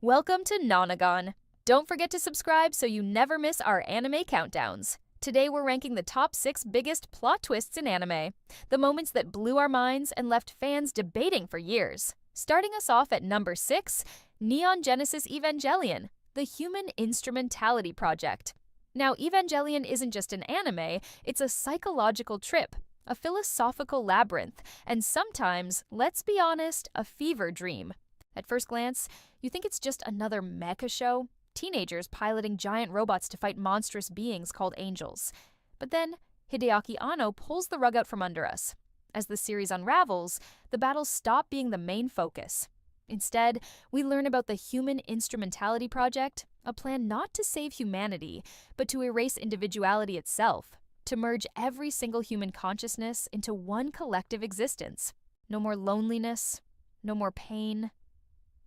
Welcome to Nonagon. Don't forget to subscribe so you never miss our anime countdowns. Today we're ranking the top 6 biggest plot twists in anime, the moments that blew our minds and left fans debating for years. Starting us off at number 6, Neon Genesis Evangelion, the Human Instrumentality Project. Now, Evangelion isn't just an anime, it's a psychological trip, a philosophical labyrinth, and sometimes, let's be honest, a fever dream. At first glance, you think it's just another mecha show, teenagers piloting giant robots to fight monstrous beings called angels. But then, Hideaki Anno pulls the rug out from under us. As the series unravels, the battles stop being the main focus. Instead, we learn about the Human Instrumentality Project, a plan not to save humanity, but to erase individuality itself, to merge every single human consciousness into one collective existence. No more loneliness, no more pain,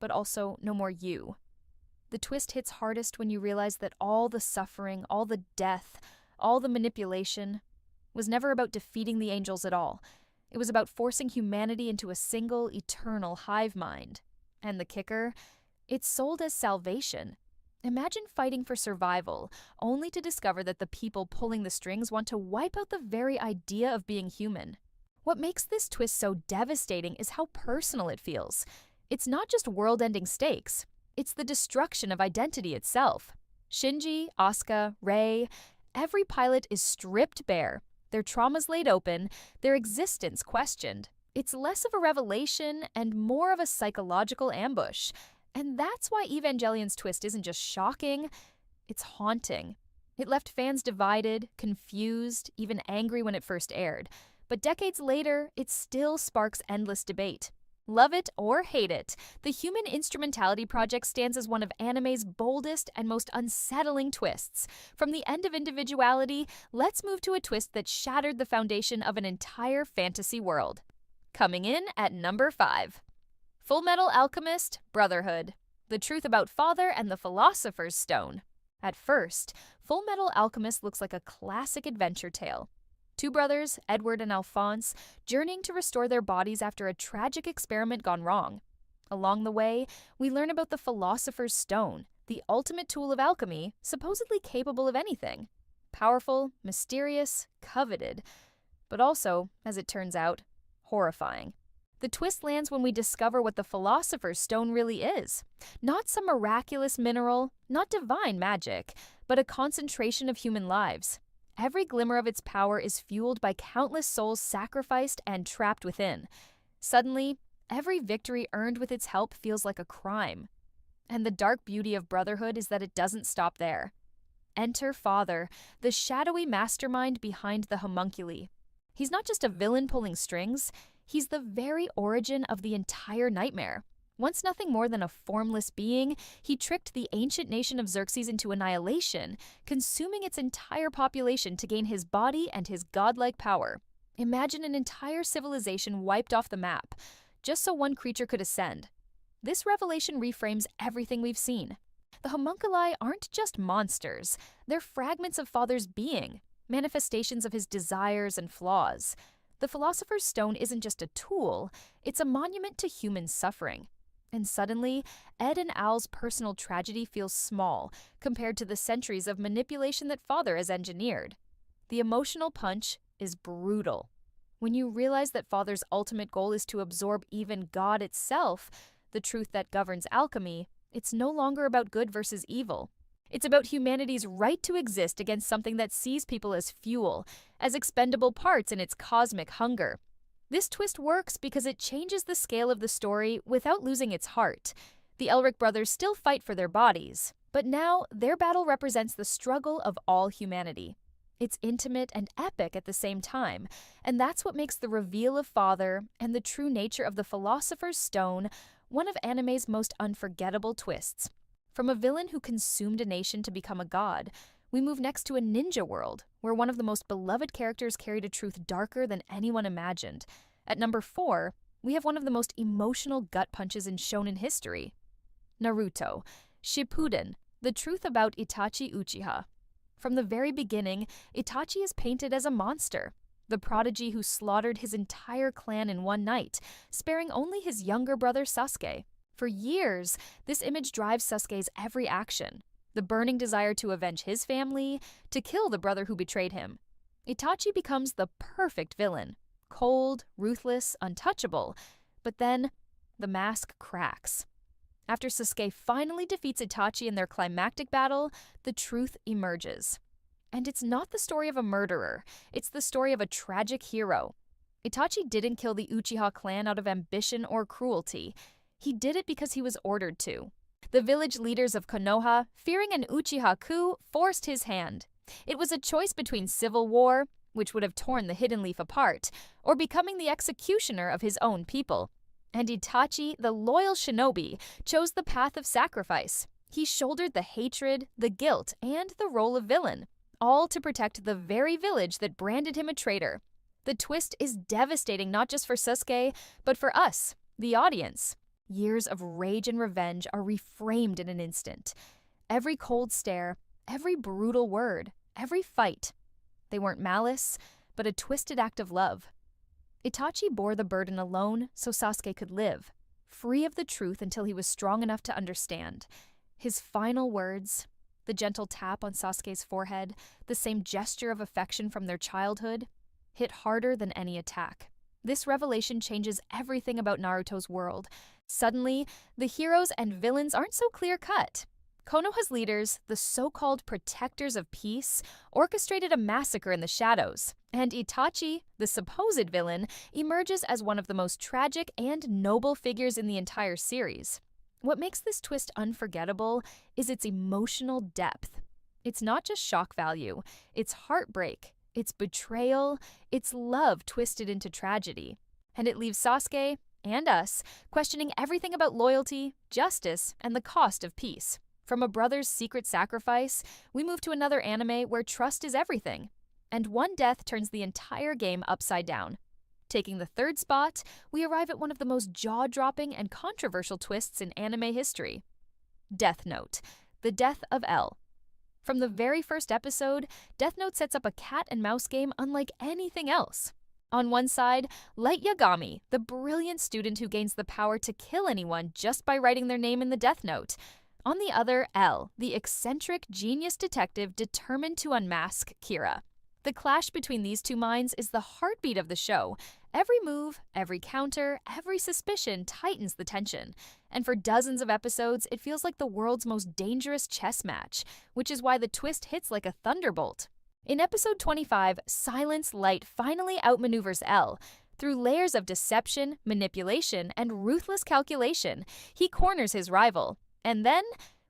but also no more you. The twist hits hardest when you realize that all the suffering, all the death, all the manipulation was never about defeating the angels at all. It was about forcing humanity into a single, eternal hive mind. And the kicker? It's sold as salvation. Imagine fighting for survival, only to discover that the people pulling the strings want to wipe out the very idea of being human. What makes this twist so devastating is how personal it feels. It's not just world-ending stakes. It's the destruction of identity itself. Shinji, Asuka, Rei, every pilot is stripped bare, their traumas laid open, their existence questioned. It's less of a revelation and more of a psychological ambush. And that's why Evangelion's twist isn't just shocking, it's haunting. It left fans divided, confused, even angry when it first aired. But decades later, it still sparks endless debate. Love it or hate it, the Human Instrumentality Project stands as one of anime's boldest and most unsettling twists. From the end of individuality, let's move to a twist that shattered the foundation of an entire fantasy world. Coming in at number 5. Fullmetal Alchemist Brotherhood, the truth about Father and the Philosopher's Stone. At first, Fullmetal Alchemist looks like a classic adventure tale. Two brothers, Edward and Alphonse, journeying to restore their bodies after a tragic experiment gone wrong. Along the way, we learn about the Philosopher's Stone, the ultimate tool of alchemy, supposedly capable of anything. Powerful, mysterious, coveted, but also, as it turns out, horrifying. The twist lands when we discover what the Philosopher's Stone really is. Not some miraculous mineral, not divine magic, but a concentration of human lives. Every glimmer of its power is fueled by countless souls sacrificed and trapped within. Suddenly, every victory earned with its help feels like a crime. And the dark beauty of Brotherhood is that it doesn't stop there. Enter Father, the shadowy mastermind behind the homunculi. He's not just a villain pulling strings, he's the very origin of the entire nightmare. Once nothing more than a formless being, he tricked the ancient nation of Xerxes into annihilation, consuming its entire population to gain his body and his godlike power. Imagine an entire civilization wiped off the map, just so one creature could ascend. This revelation reframes everything we've seen. The homunculi aren't just monsters, they're fragments of Father's being, manifestations of his desires and flaws. The Philosopher's Stone isn't just a tool, it's a monument to human suffering. And suddenly, Ed and Al's personal tragedy feels small compared to the centuries of manipulation that Father has engineered. The emotional punch is brutal. When you realize that Father's ultimate goal is to absorb even God itself, the truth that governs alchemy, it's no longer about good versus evil. It's about humanity's right to exist against something that sees people as fuel, as expendable parts in its cosmic hunger. This twist works because it changes the scale of the story without losing its heart. The Elric brothers still fight for their bodies, but now their battle represents the struggle of all humanity. It's intimate and epic at the same time, and that's what makes the reveal of Father and the true nature of the Philosopher's Stone one of anime's most unforgettable twists. From a villain who consumed a nation to become a god, we move next to a ninja world, where one of the most beloved characters carried a truth darker than anyone imagined. At number 4, we have one of the most emotional gut punches in shonen history. Naruto, Shippuden, the truth about Itachi Uchiha. From the very beginning, Itachi is painted as a monster, the prodigy who slaughtered his entire clan in one night, sparing only his younger brother Sasuke. For years, this image drives Sasuke's every action. The burning desire to avenge his family, to kill the brother who betrayed him. Itachi becomes the perfect villain. Cold, ruthless, untouchable. But then, the mask cracks. After Sasuke finally defeats Itachi in their climactic battle, the truth emerges. And it's not the story of a murderer, it's the story of a tragic hero. Itachi didn't kill the Uchiha clan out of ambition or cruelty. He did it because he was ordered to. The village leaders of Konoha, fearing an Uchiha coup, forced his hand. It was a choice between civil war, which would have torn the Hidden Leaf apart, or becoming the executioner of his own people. And Itachi, the loyal shinobi, chose the path of sacrifice. He shouldered the hatred, the guilt, and the role of villain, all to protect the very village that branded him a traitor. The twist is devastating not just for Sasuke, but for us, the audience. Years of rage and revenge are reframed in an instant. Every cold stare, every brutal word, every fight. They weren't malice, but a twisted act of love. Itachi bore the burden alone so Sasuke could live, free of the truth until he was strong enough to understand. His final words, the gentle tap on Sasuke's forehead, the same gesture of affection from their childhood, hit harder than any attack. This revelation changes everything about Naruto's world. Suddenly, the heroes and villains aren't so clear-cut. Konoha's leaders, the so-called protectors of peace, orchestrated a massacre in the shadows, and Itachi, the supposed villain, emerges as one of the most tragic and noble figures in the entire series. What makes this twist unforgettable is its emotional depth. It's not just shock value, it's heartbreak, it's betrayal, it's love twisted into tragedy. And it leaves Sasuke, and us, questioning everything about loyalty, justice, and the cost of peace. From a brother's secret sacrifice, we move to another anime where trust is everything. And one death turns the entire game upside down. Taking the third spot, we arrive at one of the most jaw-dropping and controversial twists in anime history. Death Note, the death of L. From the very first episode, Death Note sets up a cat-and-mouse game unlike anything else. On one side, Light Yagami, the brilliant student who gains the power to kill anyone just by writing their name in the Death Note. On the other, L, the eccentric genius detective determined to unmask Kira. The clash between these two minds is the heartbeat of the show. Every move, every counter, every suspicion tightens the tension. And for dozens of episodes, it feels like the world's most dangerous chess match, which is why the twist hits like a thunderbolt. In episode 25, Silence Light finally outmaneuvers L. Through layers of deception, manipulation, and ruthless calculation, he corners his rival. And then,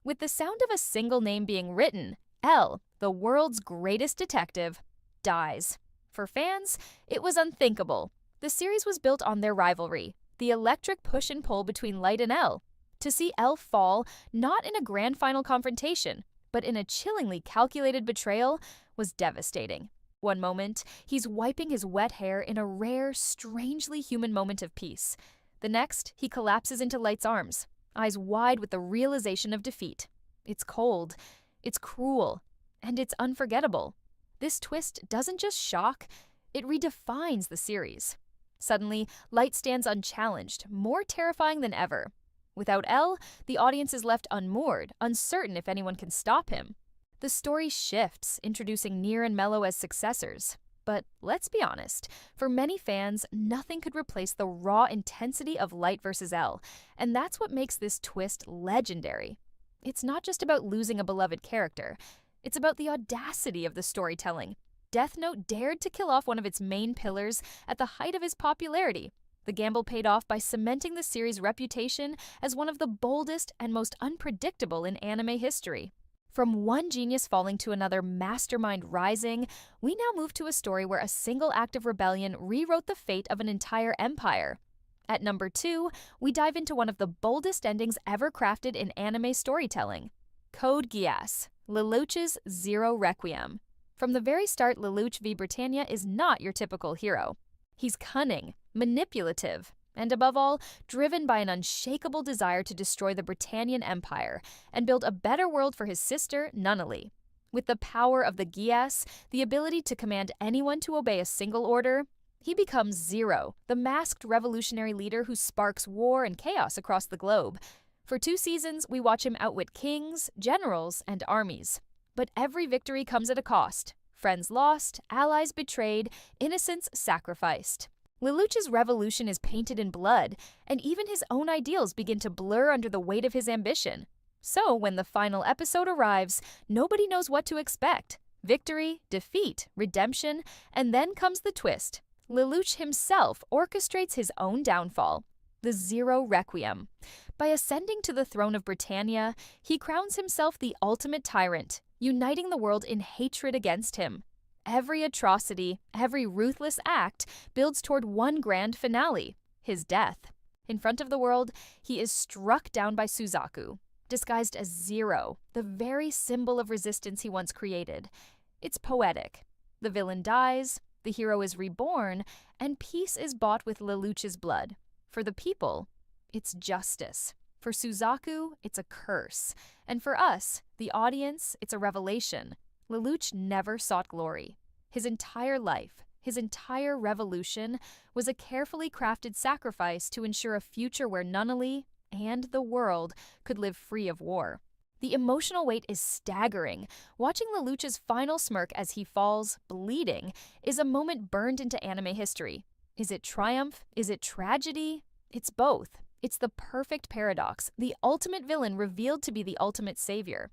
with the sound of a single name being written, L, the world's greatest detective, dies. For fans, it was unthinkable. The series was built on their rivalry, the electric push and pull between Light and L. To see L fall, not in a grand final confrontation, but in a chillingly calculated betrayal, was devastating. One moment, he's wiping his wet hair in a rare, strangely human moment of peace. The next, he collapses into Light's arms, eyes wide with the realization of defeat. It's cold, it's cruel, and it's unforgettable. This twist doesn't just shock, it redefines the series. Suddenly, Light stands unchallenged, more terrifying than ever. Without L, the audience is left unmoored, uncertain if anyone can stop him. The story shifts, introducing Nier and Mello as successors. But let's be honest, for many fans, nothing could replace the raw intensity of Light versus L, and that's what makes this twist legendary. It's not just about losing a beloved character, it's about the audacity of the storytelling. Death Note dared to kill off one of its main pillars at the height of his popularity. The gamble paid off by cementing the series' reputation as one of the boldest and most unpredictable in anime history. From one genius falling to another mastermind rising, we now move to a story where a single act of rebellion rewrote the fate of an entire empire. At number 2, we dive into one of the boldest endings ever crafted in anime storytelling. Code Geass, Lelouch's Zero Requiem. From the very start, Lelouch v. Britannia is not your typical hero. He's cunning, manipulative, and above all, driven by an unshakable desire to destroy the Britannian Empire and build a better world for his sister, Nunnally. With the power of the Geass, the ability to command anyone to obey a single order, he becomes Zero, the masked revolutionary leader who sparks war and chaos across the globe. For 2 seasons, we watch him outwit kings, generals, and armies. But every victory comes at a cost. Friends lost, allies betrayed, innocents sacrificed. Lelouch's revolution is painted in blood, and even his own ideals begin to blur under the weight of his ambition. So, when the final episode arrives, nobody knows what to expect. Victory, defeat, redemption, and then comes the twist. Lelouch himself orchestrates his own downfall. The Zero Requiem. By ascending to the throne of Britannia, he crowns himself the ultimate tyrant, uniting the world in hatred against him. Every atrocity, every ruthless act builds toward one grand finale, his death. In front of the world, he is struck down by Suzaku, disguised as Zero, the very symbol of resistance he once created. It's poetic. The villain dies, the hero is reborn, and peace is bought with Lelouch's blood. For the people, it's justice. For Suzaku, it's a curse. And for us, the audience, it's a revelation. Lelouch never sought glory. His entire life, his entire revolution, was a carefully crafted sacrifice to ensure a future where Nunnally and the world could live free of war. The emotional weight is staggering. Watching Lelouch's final smirk as he falls, bleeding, is a moment burned into anime history. Is it triumph? Is it tragedy? It's both. It's the perfect paradox, the ultimate villain revealed to be the ultimate savior.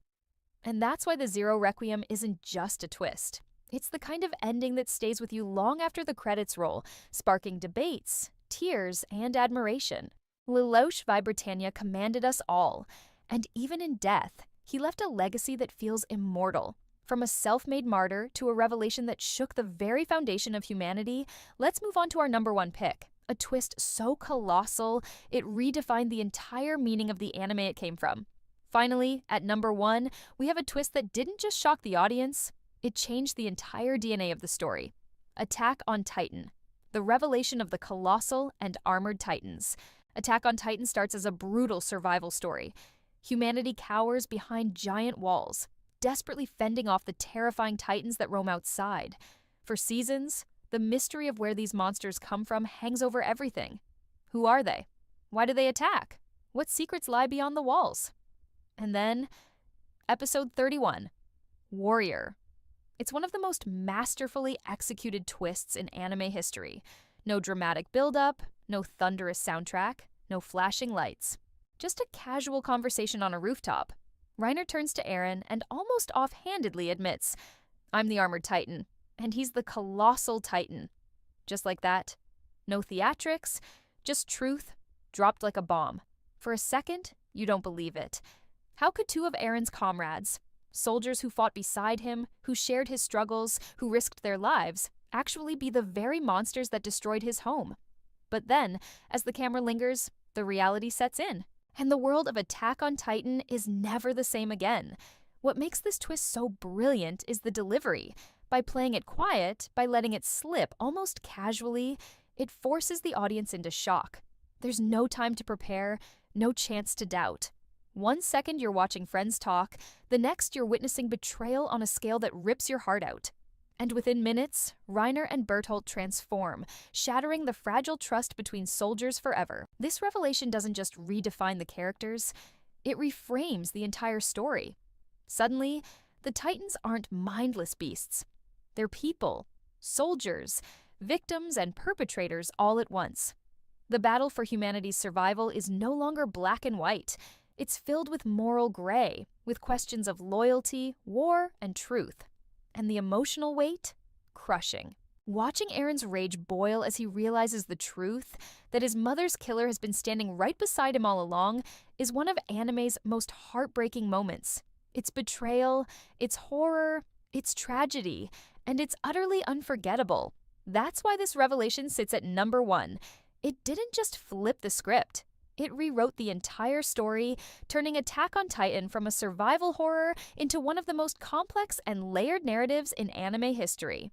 And that's why the Zero Requiem isn't just a twist. It's the kind of ending that stays with you long after the credits roll, sparking debates, tears, and admiration. Lelouch by Britannia commanded us all, and even in death, he left a legacy that feels immortal. From a self-made martyr to a revelation that shook the very foundation of humanity, let's move on to our number 1 pick. A twist so colossal, it redefined the entire meaning of the anime it came from. Finally, at number 1, we have a twist that didn't just shock the audience, it changed the entire DNA of the story. Attack on Titan. The revelation of the colossal and armored titans. Attack on Titan starts as a brutal survival story. Humanity cowers behind giant walls, desperately fending off the terrifying titans that roam outside. For seasons, the mystery of where these monsters come from hangs over everything. Who are they? Why do they attack? What secrets lie beyond the walls? And then, episode 31, Warrior. It's one of the most masterfully executed twists in anime history. No dramatic build-up, no thunderous soundtrack, no flashing lights. Just a casual conversation on a rooftop. Reiner turns to Eren and almost offhandedly admits, "I'm the armored titan, and he's the colossal titan." Just like that. No theatrics, just truth, dropped like a bomb. For a second, you don't believe it. How could 2 of Eren's comrades, soldiers who fought beside him, who shared his struggles, who risked their lives, actually be the very monsters that destroyed his home? But then, as the camera lingers, the reality sets in. And the world of Attack on Titan is never the same again. What makes this twist so brilliant is the delivery. By playing it quiet, by letting it slip almost casually, it forces the audience into shock. There's no time to prepare, no chance to doubt. 1 second you're watching friends talk, the next you're witnessing betrayal on a scale that rips your heart out. And within minutes, Reiner and Bertolt transform, shattering the fragile trust between soldiers forever. This revelation doesn't just redefine the characters, it reframes the entire story. Suddenly, the Titans aren't mindless beasts. They're people, soldiers, victims, and perpetrators all at once. The battle for humanity's survival is no longer black and white. It's filled with moral gray, with questions of loyalty, war, and truth. And the emotional weight? Crushing. Watching Eren's rage boil as he realizes the truth, that his mother's killer has been standing right beside him all along, is one of anime's most heartbreaking moments. It's betrayal, it's horror, it's tragedy, and it's utterly unforgettable. That's why this revelation sits at number 1. It didn't just flip the script. It rewrote the entire story, turning Attack on Titan from a survival horror into one of the most complex and layered narratives in anime history.